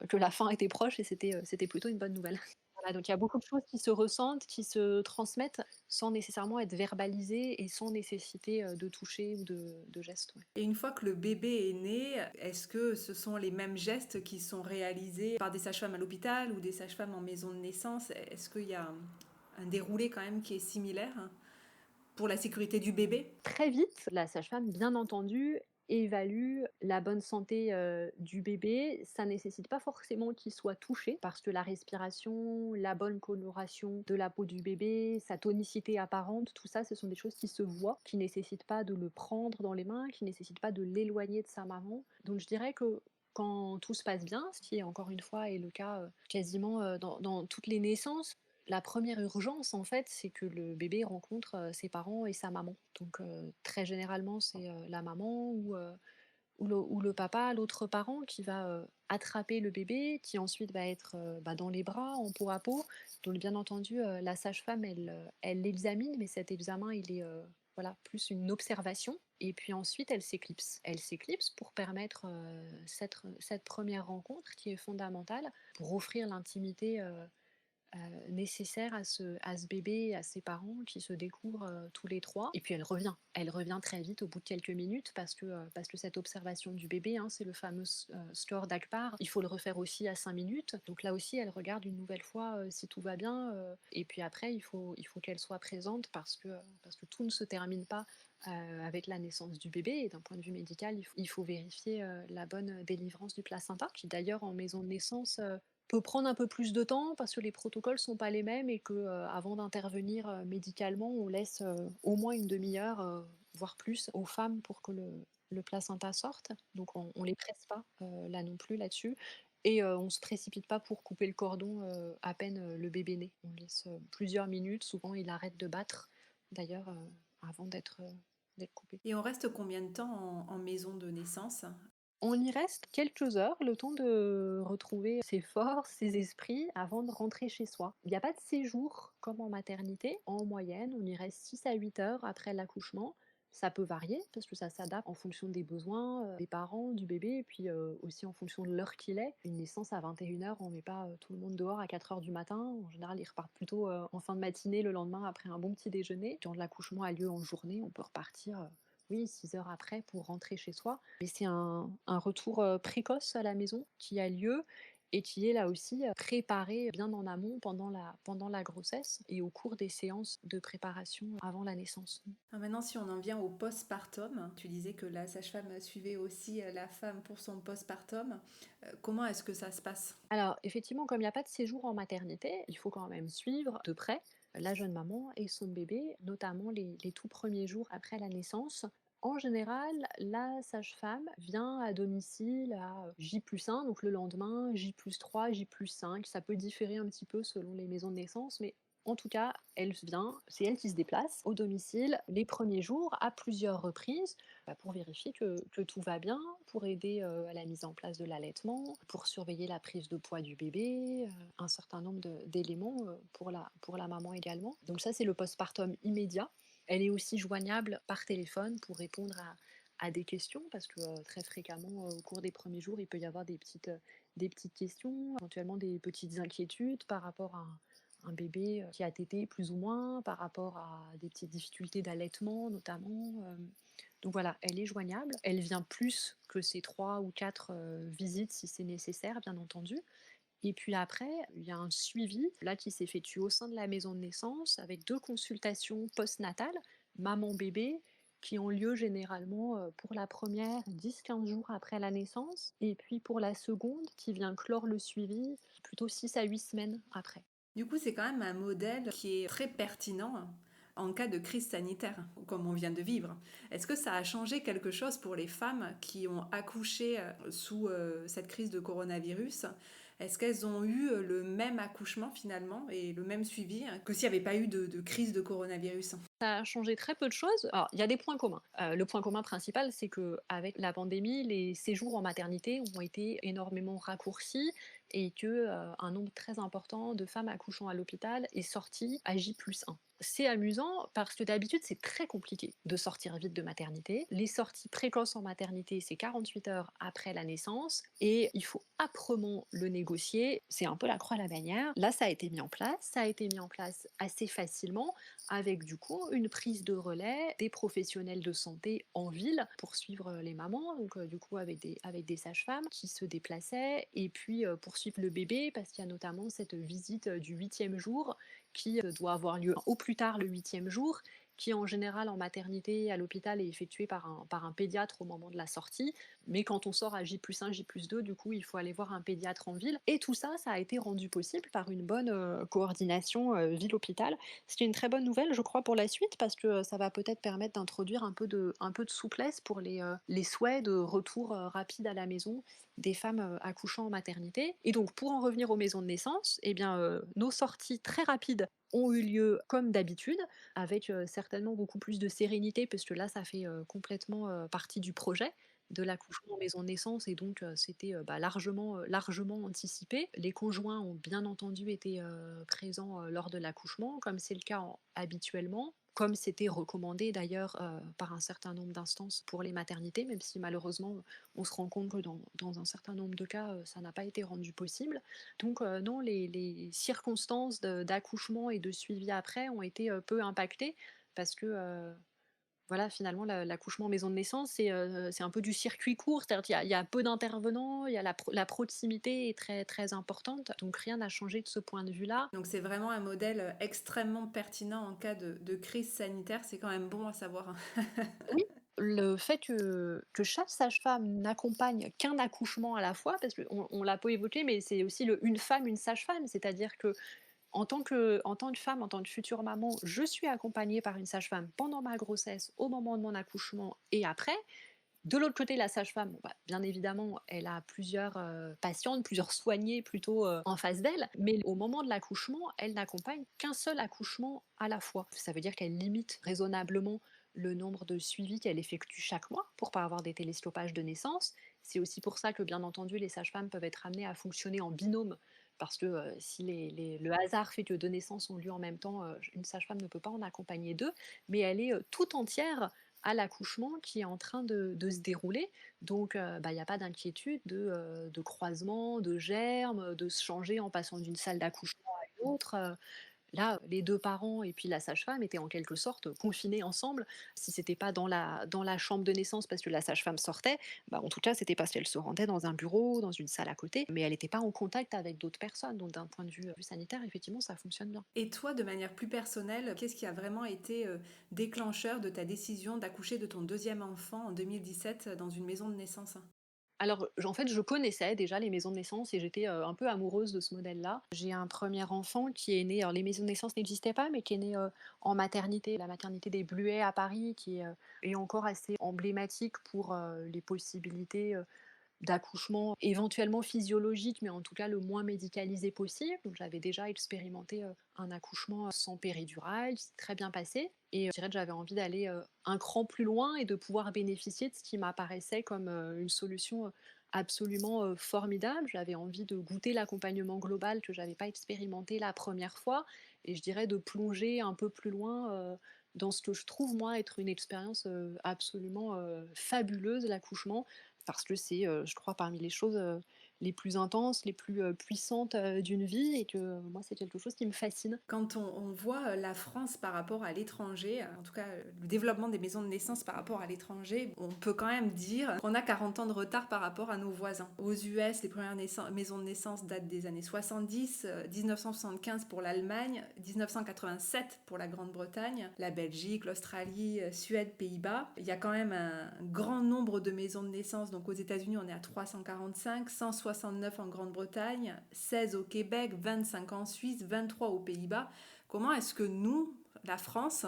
que la fin était proche et c'était plutôt une bonne nouvelle. Voilà, donc il y a beaucoup de choses qui se ressentent, qui se transmettent sans nécessairement être verbalisées et sans nécessiter, de toucher ou de gestes, ouais. Et une fois que le bébé est né, est-ce que ce sont les mêmes gestes qui sont réalisés par des sages-femmes à l'hôpital ou des sages-femmes en maison de naissance? Est-ce qu'il y a un déroulé quand même qui est similaire pour la sécurité du bébé? Très vite, la sage-femme, bien entendu, évalue la bonne santé, du bébé. Ça nécessite pas forcément qu'il soit touché parce que la respiration, la bonne coloration de la peau du bébé, sa tonicité apparente, tout ça, ce sont des choses qui se voient, qui nécessitent pas de le prendre dans les mains, qui nécessitent pas de l'éloigner de sa maman. Donc je dirais que quand tout se passe bien, ce qui encore une fois est le cas, quasiment, dans toutes les naissances, la première urgence, en fait, c'est que le bébé rencontre, ses parents et sa maman. Donc, très généralement, c'est, la maman ou le papa, l'autre parent qui va, attraper le bébé, qui ensuite va être, dans les bras, en peau à peau. Donc bien entendu, la sage-femme, elle l'examine, mais cet examen, il est, voilà, plus une observation et puis ensuite elle s'éclipse. Elle s'éclipse pour permettre, cette 1re rencontre qui est fondamentale, pour offrir l'intimité, nécessaire à ce bébé, à ses parents qui se découvrent, tous les 3. Et puis elle revient. Elle revient très vite au bout de quelques minutes parce que cette observation du bébé, hein, c'est le fameux score d'Akbar. Il faut le refaire aussi à 5 minutes. Donc là aussi, elle regarde une nouvelle fois, si tout va bien, et puis après il faut qu'elle soit présente parce que tout ne se termine pas, avec la naissance du bébé et d'un point de vue médical, il faut vérifier, la bonne délivrance du placenta qui d'ailleurs en maison de naissance, peut prendre un peu plus de temps parce que les protocoles sont pas les mêmes et que, avant d'intervenir, médicalement, on laisse, au moins une demi heure, voire plus aux femmes pour que le placenta sorte. Donc on les presse pas, là non plus là-dessus et on se précipite pas pour couper le cordon, à peine, le bébé né. On laisse, plusieurs minutes, souvent il arrête de battre d'ailleurs, avant d'être coupé. Et on reste combien de temps en maison de naissance? On y reste quelques heures, le temps de retrouver ses forces, ses esprits avant de rentrer chez soi. Il n'y a pas de séjour comme en maternité. En moyenne, on y reste 6 à 8 heures après l'accouchement. Ça peut varier parce que ça s'adapte en fonction des besoins, des parents, du bébé et puis, aussi en fonction de l'heure qu'il est. Une naissance à 21 heures, on met pas, tout le monde dehors à 4 heures du matin. En général, ils repartent plutôt, en fin de matinée le lendemain après un bon petit déjeuner. Quand l'accouchement a lieu en journée, on peut repartir, oui, 6 heures après pour rentrer chez soi. Mais c'est un retour, précoce à la maison qui a lieu et qui est là aussi, préparé bien en amont pendant la grossesse et au cours des séances de préparation avant la naissance. Alors maintenant, si on en vient au postpartum, tu disais que la sage-femme suivait aussi la femme pour son postpartum. Comment est-ce que ça se passe? Alors effectivement, comme il n'y a pas de séjour en maternité, il faut quand même suivre de près la jeune maman et son bébé, notamment les tout premiers jours après la naissance. En général, la sage-femme vient à domicile à J+1, donc le lendemain, J+3, J+5. Ça peut différer un petit peu selon les maisons de naissance, mais en tout cas, elle vient, c'est elle qui se déplace au domicile les premiers jours à plusieurs reprises pour vérifier que tout va bien, pour aider, à la mise en place de l'allaitement, pour surveiller la prise de poids du bébé, un certain nombre d'éléments, pour la maman également. Donc ça, c'est le postpartum immédiat. Elle est aussi joignable par téléphone pour répondre à des questions parce que, très fréquemment, au cours des premiers jours, il peut y avoir des petites questions, éventuellement des petites inquiétudes par rapport à un bébé, qui a tété plus ou moins, par rapport à des petites difficultés d'allaitement notamment, donc voilà, elle est joignable. Elle vient plus que ces 3 ou 4 visites si c'est nécessaire, bien entendu. Et puis après, il y a un suivi, là, qui s'effectue au sein de la maison de naissance avec 2 consultations postnatales, maman-bébé, qui ont lieu généralement, pour la première 10-15 jours après la naissance et puis pour la seconde qui vient clore le suivi plutôt 6 à 8 semaines après. Du coup, c'est quand même un modèle qui est très pertinent en cas de crise sanitaire, comme on vient de vivre. Est-ce que ça a changé quelque chose pour les femmes qui ont accouché sous cette crise de coronavirus? Est-ce qu'elles ont eu le même accouchement finalement et le même suivi que s'il n'y avait pas eu de crise de coronavirus? Ça a changé très peu de choses. Alors, il y a des points communs. Le point commun principal, c'est qu'avec la pandémie, les séjours en maternité ont été énormément raccourcis et que, un nombre très important de femmes accouchant à l'hôpital est sorti à J+1. C'est amusant parce que d'habitude, c'est très compliqué de sortir vite de maternité. Les sorties précoces en maternité, c'est 48 heures après la naissance et il faut âprement le négocier. C'est un peu la croix à la bannière. Là, ça a été mis en place. Ça a été mis en place assez facilement avec du coup une prise de relais des professionnels de santé en ville pour suivre les mamans, donc du coup avec des sages-femmes qui se déplaçaient, et puis pour suivre le bébé, parce qu'il y a notamment cette visite du 8e jour qui doit avoir lieu au plus tard le 8e jour, qui en général en maternité à l'hôpital est effectuée par un pédiatre au moment de la sortie, mais quand on sort à J+1, J+2, du coup il faut aller voir un pédiatre en ville. Et tout ça, ça a été rendu possible par une bonne coordination ville-hôpital, ce qui est une très bonne nouvelle, je crois, pour la suite, parce que ça va peut-être permettre d'introduire un peu de souplesse pour les souhaits de retour rapide à la maison des femmes accouchant en maternité. Et donc, pour en revenir aux maisons de naissance, eh bien, nos sorties très rapides ont eu lieu comme d'habitude, avec certainement beaucoup plus de sérénité, parce que là, ça fait complètement partie du projet de l'accouchement en maison de naissance, et donc c'était bah, largement anticipé. Les conjoints ont bien entendu été présents lors de l'accouchement, comme c'est le cas habituellement, comme c'était recommandé d'ailleurs par un certain nombre d'instances pour les maternités, même si malheureusement on se rend compte que dans un certain nombre de cas ça n'a pas été rendu possible. Donc non, les circonstances d'accouchement et de suivi après ont été peu impactées, parce que voilà, finalement, l'accouchement en maison de naissance, c'est un peu du circuit court, c'est-à-dire qu'il y a peu d'intervenants, il y a la proximité est très, très importante, donc rien n'a changé de ce point de vue-là. Donc c'est vraiment un modèle extrêmement pertinent en cas de crise sanitaire, c'est quand même bon à savoir, hein. Oui, le fait que chaque sage-femme n'accompagne qu'un accouchement à la fois, parce qu'on l'a peu évoqué, mais c'est aussi le une femme, une sage-femme, c'est-à-dire que en tant que femme, en tant que future maman, je suis accompagnée par une sage-femme pendant ma grossesse, au moment de mon accouchement et après. De l'autre côté, la sage-femme, bon, bah, bien évidemment, elle a plusieurs patientes, plusieurs soignées plutôt en face d'elle, mais au moment de l'accouchement, elle n'accompagne qu'un seul accouchement à la fois. Ça veut dire qu'elle limite raisonnablement le nombre de suivis qu'elle effectue chaque mois pour pas avoir des télescopages de naissance. C'est aussi pour ça que, bien entendu, les sages-femmes peuvent être amenées à fonctionner en binôme, parce que si le hasard fait que deux naissances ont lieu en même temps, une sage-femme ne peut pas en accompagner deux, mais elle est tout entière à l'accouchement qui est en train de se dérouler. Donc, bah, il y a pas d'inquiétude de croisement, de germes, de se changer en passant d'une salle d'accouchement à une autre. Là, les 2 parents et puis la sage-femme étaient en quelque sorte confinés ensemble. Si c'était pas dans la chambre de naissance parce que la sage-femme sortait, bah, en tout cas, c'était parce qu'elle se rendait dans un bureau, dans une salle à côté, mais elle n'était pas en contact avec d'autres personnes. Donc d'un point de vue sanitaire, effectivement, ça fonctionne bien. Et toi, de manière plus personnelle, qu'est-ce qui a vraiment été déclencheur de ta décision d'accoucher de ton deuxième enfant en 2017 dans une maison de naissance? Alors, en fait, je connaissais déjà les maisons de naissance et j'étais, un peu amoureuse de ce modèle-là. J'ai un premier enfant qui est né, alors les maisons de naissance n'existaient pas, mais qui est né, en maternité, la maternité des Bluets à Paris, qui est encore assez emblématique pour, les possibilités, d'accouchement éventuellement physiologique, mais en tout cas le moins médicalisé possible. Donc j'avais déjà expérimenté un accouchement sans péridurale, qui s'est très bien passé. Et je dirais que j'avais envie d'aller un cran plus loin et de pouvoir bénéficier de ce qui m'apparaissait comme une solution absolument formidable. J'avais envie de goûter l'accompagnement global que j'avais pas expérimenté la première fois, et je dirais de plonger un peu plus loin dans ce que je trouve moi être une expérience absolument fabuleuse, l'accouchement, parce que c'est, je crois, parmi les choses, les plus intenses, les plus, puissantes, d'une vie, et que moi, c'est quelque chose qui me fascine. Quand on voit la France par rapport à l'étranger, en tout cas le développement des maisons de naissance par rapport à l'étranger, on peut quand même dire qu'on a 40 ans de retard par rapport à nos voisins. Aux US, les premières maisons de naissance datent des années 70, 1975 pour l'Allemagne, 1987 pour la Grande-Bretagne, la Belgique, l'Australie, Suède, Pays-Bas. Il y a quand même un grand nombre de maisons de naissance. Donc aux États-Unis, on est à 345, 169 en Grande-Bretagne, 16 au Québec, 25 en Suisse, 23 aux Pays-Bas. Comment est-ce que nous, la France,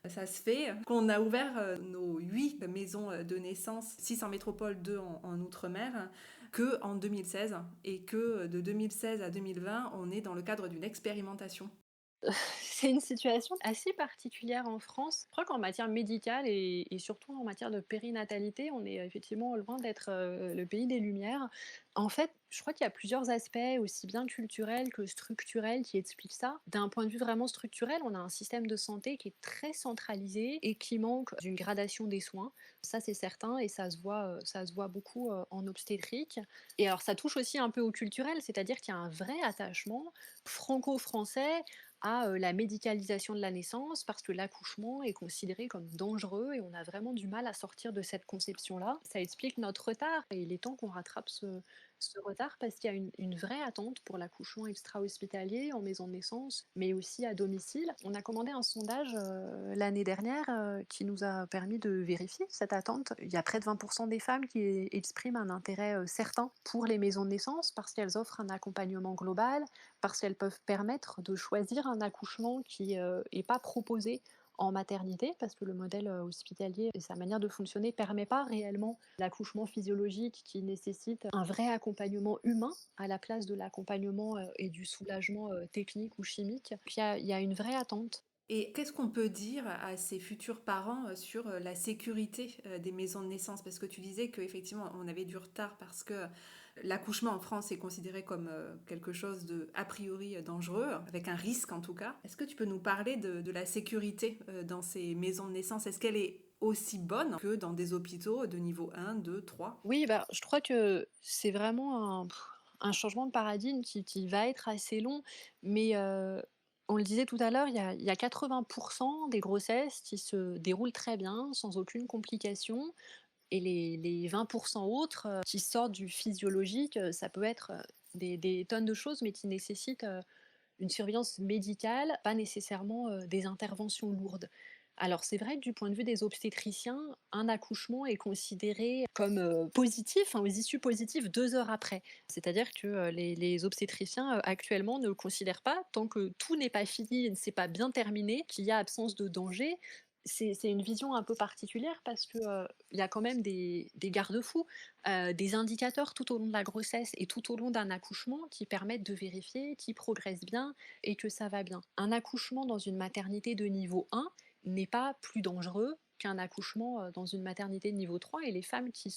ça se fait qu'on a ouvert nos 8 maisons de naissance, 6 en métropole, 2 en outre-mer, que en 2016, et que de 2016 à 2020, on est dans le cadre d'une expérimentation? C'est une situation assez particulière en France. Je crois qu'en matière médicale et surtout en matière de périnatalité, on est effectivement loin d'être, le pays des lumières. En fait, je crois qu'il y a plusieurs aspects, aussi bien culturels que structurels, qui expliquent ça. D'un point de vue vraiment structurel, on a un système de santé qui est très centralisé et qui manque d'une gradation des soins. Ça, c'est certain et ça se voit beaucoup, en obstétrique. Et alors ça touche aussi un peu au culturel, c'est-à-dire qu'il y a un vrai attachement franco-français à la médicalisation de la naissance parce que l'accouchement est considéré comme dangereux et on a vraiment du mal à sortir de cette conception-là. Ça explique notre retard et il est temps qu'on rattrape ce retard parce qu'il y a une vraie attente pour l'accouchement extra-hospitalier en maison de naissance, mais aussi à domicile. On a commandé un sondage l'année dernière qui nous a permis de vérifier cette attente. Il y a près de 20% des femmes qui expriment un intérêt certain pour les maisons de naissance parce qu'elles offrent un accompagnement global, parce qu'elles peuvent permettre de choisir un accouchement qui est pas proposé en maternité, parce que le modèle hospitalier et sa manière de fonctionner permet pas réellement l'accouchement physiologique qui nécessite un vrai accompagnement humain à la place de l'accompagnement et du soulagement technique ou chimique. Puis il y a une vraie attente. Et qu'est-ce qu'on peut dire à ces futurs parents sur la sécurité des maisons de naissance? Parce que tu disais qu'effectivement, on avait du retard parce que l'accouchement en France est considéré comme quelque chose de a priori dangereux, avec un risque en tout cas. Est-ce que tu peux nous parler de la sécurité dans ces maisons de naissance? Est-ce qu'elle est aussi bonne que dans des hôpitaux de niveau 1, 2, 3? Oui, bah, je crois que c'est vraiment un changement de paradigme qui va être assez long, mais on le disait tout à l'heure, il y a 80% des grossesses qui se déroulent très bien, sans aucune complication, et les 20% autres qui sortent du physiologique, ça peut être des tonnes de choses, mais qui nécessitent une surveillance médicale, pas nécessairement des interventions lourdes. Alors c'est vrai que du point de vue des obstétriciens, un accouchement est considéré comme positif, enfin, aux issues positives 2 heures après. C'est-à-dire que les obstétriciens actuellement ne considèrent pas, tant que tout n'est pas fini et ne s'est pas bien terminé, qu'il y a absence de danger. C'est une vision un peu particulière parce que il y a quand même des garde-fous, des indicateurs tout au long de la grossesse et tout au long d'un accouchement qui permettent de vérifier qui progresse bien et que ça va bien. Un accouchement dans une maternité de niveau 1 n'est pas plus dangereux qu'un accouchement dans une maternité de niveau 3 et les femmes qui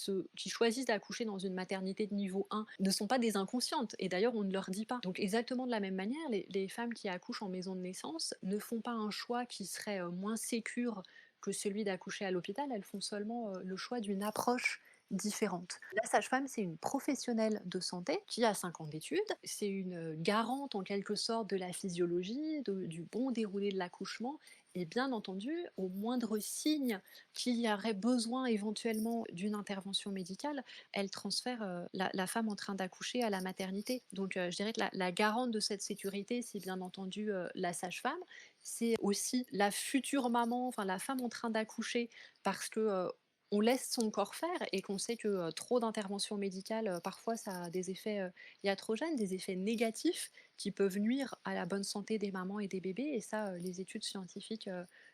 choisissent d'accoucher dans une maternité de niveau 1 ne sont pas des inconscientes et d'ailleurs on ne leur dit pas. Donc exactement de la même manière, les femmes qui accouchent en maison de naissance ne font pas un choix qui serait moins sécure que celui d'accoucher à l'hôpital, elles font seulement le choix d'une approche différente. La sage-femme, c'est une professionnelle de santé qui a 5 ans d'études. C'est une garante en quelque sorte de la physiologie, du bon déroulé de l'accouchement. Et bien entendu, au moindre signe qu'il y aurait besoin éventuellement d'une intervention médicale, elle transfère la femme en train d'accoucher à la maternité. Donc je dirais que la garante de cette sécurité, c'est bien entendu la sage-femme. C'est aussi la future maman, enfin la femme en train d'accoucher, parce que on laisse son corps faire et qu'on sait que trop d'interventions médicales, parfois ça a des effets iatrogènes, des effets négatifs qui peuvent nuire à la bonne santé des mamans et des bébés. Et ça, les études scientifiques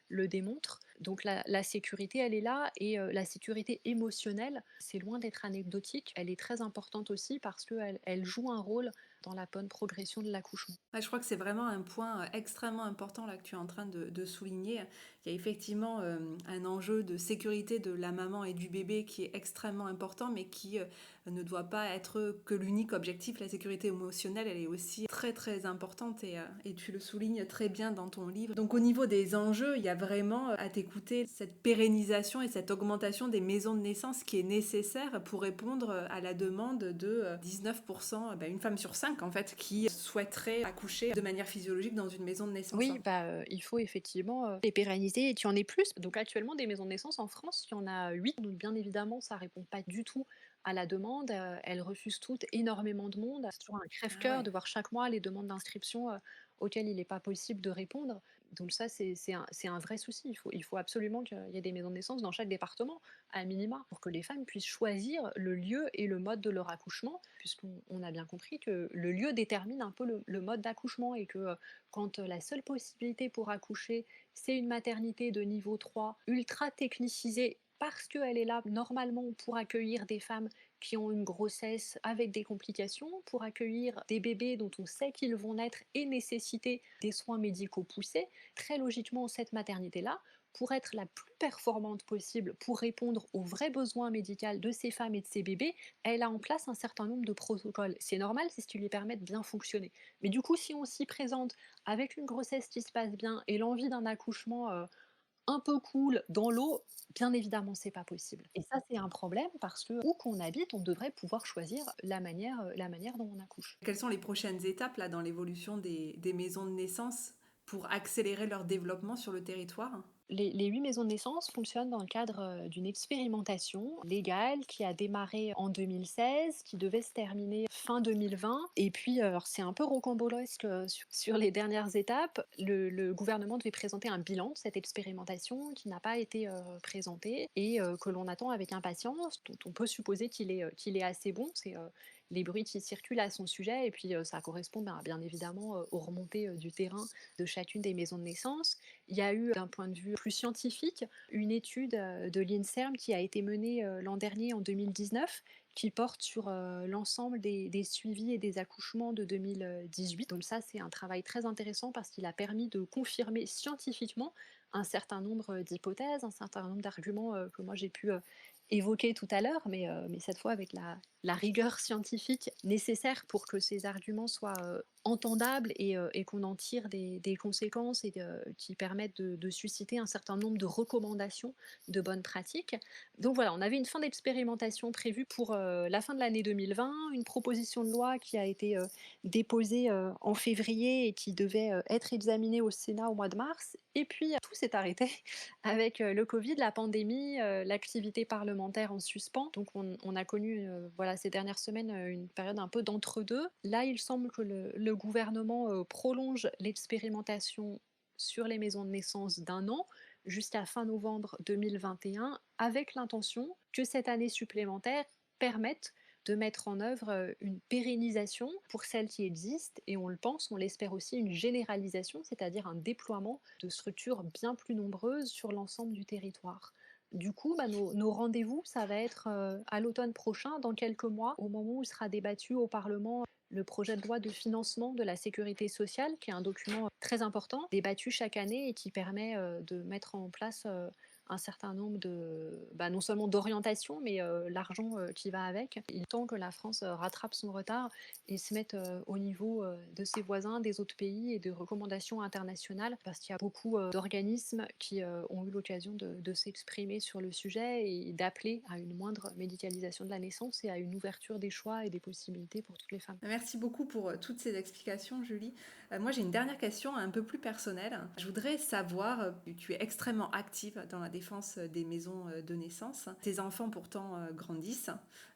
le démontrent. Donc la sécurité, elle est là. Et la sécurité émotionnelle, c'est loin d'être anecdotique. Elle est très importante aussi parce qu'elle joue un rôle dans la bonne progression de l'accouchement. Ouais, je crois que c'est vraiment un point extrêmement important là que tu es en train de souligner. Il y a effectivement un enjeu de sécurité de la maman et du bébé qui est extrêmement important, mais qui ne doit pas être que l'unique objectif. La sécurité émotionnelle, elle est aussi très très importante et tu le soulignes très bien dans ton livre. Donc au niveau des enjeux, il y a vraiment à t'écouter cette pérennisation et cette augmentation des maisons de naissance qui est nécessaire pour répondre à la demande de 19%, une femme sur 5 en fait, qui souhaiterait accoucher de manière physiologique dans une maison de naissance. Oui, bah, il faut effectivement les pérenniser et qu'il y en ait plus. Donc actuellement, des maisons de naissance en France, il y en a 8. Donc bien évidemment, ça répond pas du tout à la demande. Elles refusent toutes énormément de monde. C'est toujours un Ah crève-cœur ouais. de voir chaque mois les demandes d'inscription auxquelles il n'est pas possible de répondre. Donc ça, c'est un vrai souci. Il faut absolument qu'il y ait des maisons de naissance dans chaque département, à minima, pour que les femmes puissent choisir le lieu et le mode de leur accouchement, puisqu'on a bien compris que le lieu détermine un peu le mode d'accouchement et que quand la seule possibilité pour accoucher, c'est une maternité de niveau 3, ultra technicisée, parce qu'elle est là normalement pour accueillir des femmes qui ont une grossesse avec des complications, pour accueillir des bébés dont on sait qu'ils vont naître et nécessiter des soins médicaux poussés. Très logiquement, cette maternité-là, pour être la plus performante possible, pour répondre aux vrais besoins médicaux de ces femmes et de ces bébés, elle a en place un certain nombre de protocoles. C'est normal, c'est ce qui lui permet de bien fonctionner. Mais du coup, si on s'y présente avec une grossesse qui se passe bien et l'envie d'un accouchement un peu cool dans l'eau, bien évidemment, c'est pas possible. Et ça, c'est un problème parce que où qu'on habite, on devrait pouvoir choisir la manière dont on accouche. Quelles sont les prochaines étapes là, dans l'évolution des maisons de naissance pour accélérer leur développement sur le territoire? Les 8 maisons de naissance fonctionnent dans le cadre d'une expérimentation légale qui a démarré en 2016, qui devait se terminer fin 2020. Et puis, alors c'est un peu rocambolesque sur les dernières étapes. Le gouvernement devait présenter un bilan de cette expérimentation qui n'a pas été présenté et que l'on attend avec impatience, dont on peut supposer qu'il est assez bon. C'est les bruits qui circulent à son sujet et puis ça correspond bien évidemment aux remontées du terrain de chacune des maisons de naissance. Il y a eu, d'un point de vue plus scientifique, une étude de l'INSERM qui a été menée l'an dernier, en 2019, qui porte sur l'ensemble des suivis et des accouchements de 2018. Donc ça, c'est un travail très intéressant parce qu'il a permis de confirmer scientifiquement un certain nombre d'hypothèses, un certain nombre d'arguments que moi j'ai pu évoquer tout à l'heure, mais cette fois avec la rigueur scientifique nécessaire pour que ces arguments soient entendables et qu'on en tire des conséquences et qui permettent de susciter un certain nombre de recommandations de bonnes pratiques. Donc voilà, on avait une fin d'expérimentation prévue pour la fin de l'année 2020, une proposition de loi qui a été déposée en février et qui devait être examinée au Sénat au mois de mars. Et puis tout s'est arrêté avec le Covid, la pandémie, l'activité parlementaire en suspens. Donc on a connu voilà, ces dernières semaines une période un peu d'entre-deux. Là, il semble que le gouvernement prolonge l'expérimentation sur les maisons de naissance d'un an jusqu'à fin novembre 2021, avec l'intention que cette année supplémentaire permette de mettre en œuvre une pérennisation pour celles qui existent et on le pense, on l'espère aussi, une généralisation, c'est-à-dire un déploiement de structures bien plus nombreuses sur l'ensemble du territoire. Du coup, nos rendez-vous, ça va être à l'automne prochain, dans quelques mois, au moment où sera débattu au Parlement le projet de loi de financement de la sécurité sociale, qui est un document très important, débattu chaque année et qui permet de mettre en place un certain nombre non seulement d'orientations, mais l'argent qui va avec. Il est temps que la France rattrape son retard et se mette au niveau de ses voisins, des autres pays et de recommandations internationales, parce qu'il y a beaucoup d'organismes qui ont eu l'occasion de s'exprimer sur le sujet et d'appeler à une moindre médicalisation de la naissance et à une ouverture des choix et des possibilités pour toutes les femmes. Merci beaucoup pour toutes ces explications, Julie. Moi, j'ai une dernière question un peu plus personnelle. Je voudrais savoir, tu es extrêmement active dans la défense des maisons de naissance. Tes enfants pourtant grandissent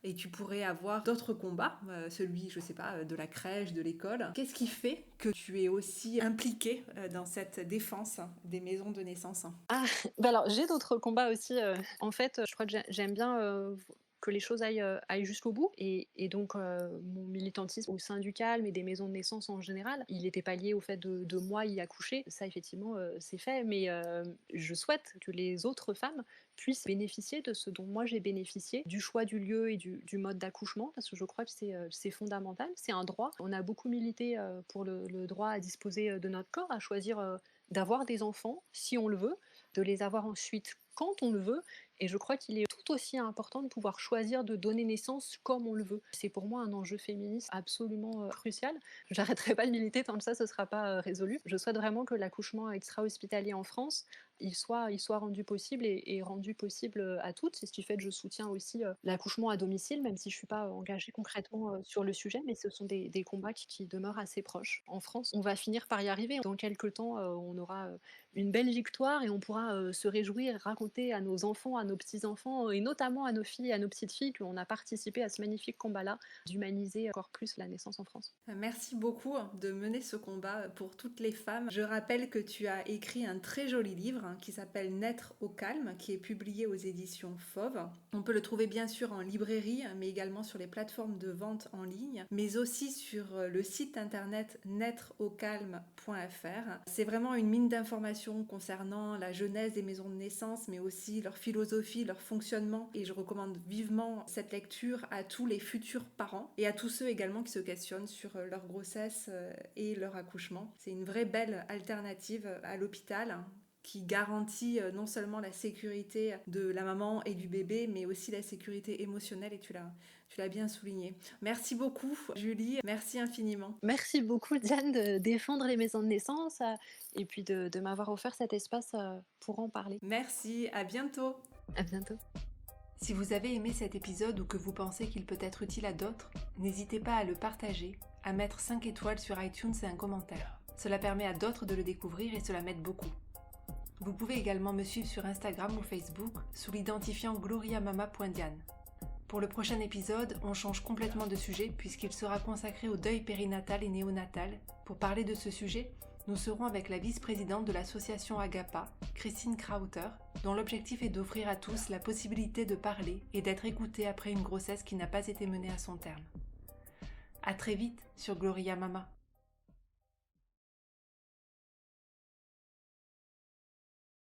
et tu pourrais avoir d'autres combats, celui, je sais pas, de la crèche, de l'école. Qu'est-ce qui fait que tu es aussi impliquée dans cette défense des maisons de naissance? Ah, alors j'ai d'autres combats aussi. En fait, je crois que j'aime bien que les choses aillent jusqu'au bout. Et donc, mon militantisme au sein du Calme et des maisons de naissance en général, il n'était pas lié au fait de moi y accoucher. Ça, effectivement, c'est fait. Mais je souhaite que les autres femmes puissent bénéficier de ce dont moi j'ai bénéficié, du choix du lieu et du mode d'accouchement, parce que je crois que c'est fondamental. C'est un droit. On a beaucoup milité pour le droit à disposer de notre corps, à choisir d'avoir des enfants si on le veut, de les avoir ensuite quand on le veut. Et je crois qu'il est tout aussi important de pouvoir choisir de donner naissance comme on le veut. C'est pour moi un enjeu féministe absolument crucial. J'arrêterai pas de militer tant que ça ne sera pas résolu. Je souhaite vraiment que l'accouchement extra-hospitalier en France, il soit rendu possible et rendu possible à toutes. C'est ce qui fait que je soutiens aussi l'accouchement à domicile, même si je ne suis pas engagée concrètement sur le sujet, mais ce sont des combats qui demeurent assez proches. En France, on va finir par y arriver. Dans quelques temps, on aura une belle victoire et on pourra se réjouir et raconter à nos enfants, à nos petits-enfants et notamment à nos filles et à nos petites-filles qu'on a participé à ce magnifique combat-là d'humaniser encore plus la naissance en France. Merci beaucoup de mener ce combat pour toutes les femmes. Je rappelle que tu as écrit un très joli livre livre qui s'appelle Naître au calme, qui est publié aux éditions Fauve. On peut le trouver bien sûr en librairie, mais également sur les plateformes de vente en ligne, mais aussi sur le site internet naîtreaucalme.fr. C'est vraiment une mine d'informations concernant la genèse des maisons de naissance, mais aussi leur philosophie, leur fonctionnement. Et je recommande vivement cette lecture à tous les futurs parents et à tous ceux également qui se questionnent sur leur grossesse et leur accouchement. C'est une vraie belle alternative à l'hôpital qui garantit non seulement la sécurité de la maman et du bébé, mais aussi la sécurité émotionnelle, et tu l'as bien souligné. Merci beaucoup, Julie. Merci infiniment. Merci beaucoup, Diane, de défendre les maisons de naissance et puis de m'avoir offert cet espace pour en parler. Merci, à bientôt. À bientôt. Si vous avez aimé cet épisode ou que vous pensez qu'il peut être utile à d'autres, n'hésitez pas à le partager, à mettre 5 étoiles sur iTunes et un commentaire. Cela permet à d'autres de le découvrir et cela m'aide beaucoup. Vous pouvez également me suivre sur Instagram ou Facebook sous l'identifiant gloriamama.diane. Pour le prochain épisode, on change complètement de sujet puisqu'il sera consacré au deuil périnatal et néonatal. Pour parler de ce sujet, nous serons avec la vice-présidente de l'association Agapa, Christine Krauter, dont l'objectif est d'offrir à tous la possibilité de parler et d'être écoutés après une grossesse qui n'a pas été menée à son terme. À très vite sur Gloria Mama.